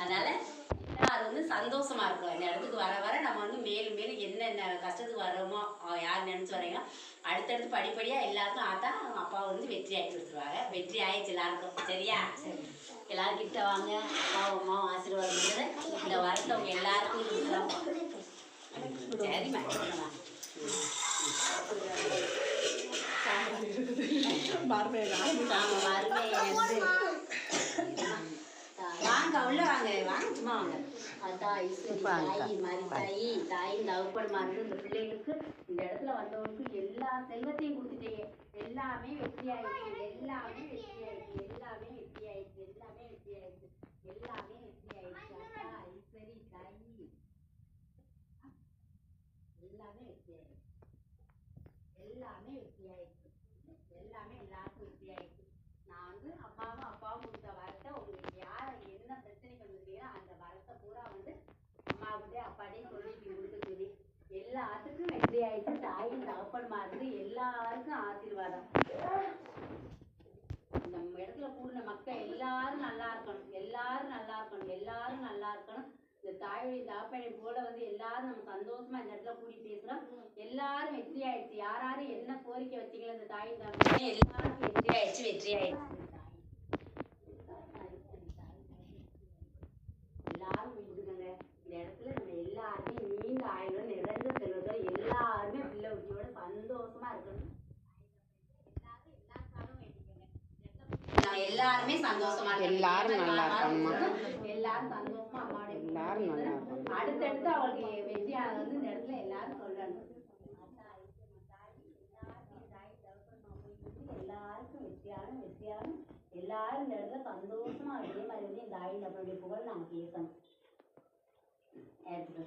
அதனால எல்லாரும் வந்து சந்தோஷமா இருக்கும். இந்த இடத்துக்கு வர வர நம்ம வந்து மேலும் மேலும் என்னென்ன கஷ்டத்துக்கு வர்றோமோ யார் நினச்சி வரீங்களோ அடுத்தடுத்து படிப்படியாக எல்லாருக்கும் ஆத்தா அவங்க அப்பாவை வந்து வெற்றி ஆகிட்டு கொடுத்துருவாங்க. வெற்றி ஆயிடுச்சு எல்லாருக்கும். சரியா? எல்லாரும் கிட்ட வாங்க. அப்பாவும் அம்மாவும் ஆசீர்வாதம் பண்ணுறது இந்த வரத்தவங்க எல்லாருக்கும் இருக்கிறோம். சரிம்மா. வாங்க உள்ள வாங்க வாங்க சும்மா வாங்க. தாய் தாய் மாதிரி தாயின் தகப்பன் மாதிரி இந்த பிள்ளைகளுக்கு இந்த இடத்துல வந்தவங்களுக்கு எல்லா செல்வத்தையும் கொடுத்துட்டீங்க. எல்லாமே வெற்றி ஆயிடுச்சு. எல்லாமே வெற்றி ஆயிடுச்சு. எல்லாமே வெற்றி ஆயிடுச்சு. எல்லாமே வெற்றி ஆயிடுச்சு. எல்லாமே வெற்றி ஆயிடுச்சு. சரி தாய் எல்லாமே வெற்றி ஆயிடுச்சு. எல்லாமே வெற்றி ஆயிடுச்சு. எல்லாமே எல்லாருக்கும் வெற்றி ஆயிடுச்சு. நான் வந்து அம்மாவும் அப்பாவும் கொடுத்த வரத்தை உங்களுக்கு யார் என்ன பிரச்சனைக்கு வந்துருக்கீங்களோ அந்த வரத்தை பூரா வந்து அம்மாவுக்கிட்டே அப்பாட்டையும் சொல்லிட்டு கொடுக்க சொல்லி எல்லாத்துக்கும் வெற்றி ஆயிடுச்சு. தாயின் தகப்பன் மாதிரி எல்லாருக்கும் ஆசீர்வாதம். நம்ம இடத்துல கூடின மக்கள் எல்லாரும் நல்லா இருக்கணும். எல்லாரும் நல்லா இருக்கணும். எல்லாரும் நல்லா இருக்கணும். இந்த தாயுடைய தகப்பனை போல வந்து எல்லாரும் நம்ம சந்தோஷமா இந்த இடத்துல கூடி பேசுறோம். எல்லாரும் வெற்றி ஆயிடுச்சு. யாரும் என்ன கோரிக்கை வச்சீங்களோ இந்த தாயின் தகப்பனை எல்லாருக்கும் வெற்றி ஆயிடுச்சு. வெற்றி ஆயிடுச்சு. எல்லாரும் விட்டுக்கோங்க. இந்த இடத்துல நம்ம எல்லாருமே நீண்ட ஆயுளும் நிறைந்த செல்வத்தோட எல்லாருமே பிள்ளை உச்சியோட சந்தோஷமா இருக்கணும். எல்லாருமே சந்தோஷமா எல்லாரும் நல்லா இருக்கணும். எல்லாரும் சந்தோஷமா அம்மாவோட எல்லாரும் நல்லா இருக்கணும். அடுத்தடுத்து அவளுக்கு வெற்றியாக வந்து இந்த இடத்துல எல்லாரும் சொல்லணும். எல்லாருக்கும் வெற்றியாலும் வெற்றியாலும் எல்லாரும் இந்த இடத்துல சந்தோஷமா அதே மாதிரி வந்து இந்த தாயின் நம்மளுடைய புகழ் நாங்கள் பேசணும். எடுத்துட்டு